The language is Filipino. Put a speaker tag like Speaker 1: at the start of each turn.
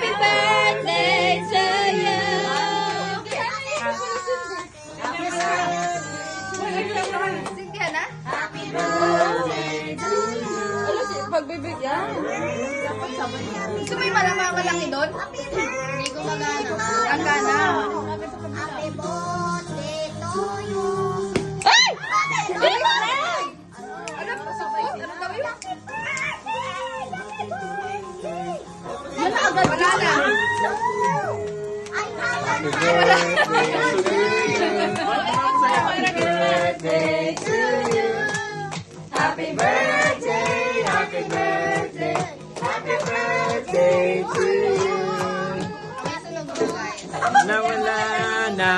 Speaker 1: Happy birthday to you. Sige na. Happy birthday to you. Ano si pagbibigyan? Dapat sabay. Gusto mo yung malaki doon? Hindi ko magana. Ang gana. Happy birthday to you. Ay! Ano pa sa tayo? Ano ba yun? Wala agad. Wala na.
Speaker 2: Happy birthday to you. Happy birthday, happy birthday, happy birthday to you. Nawala na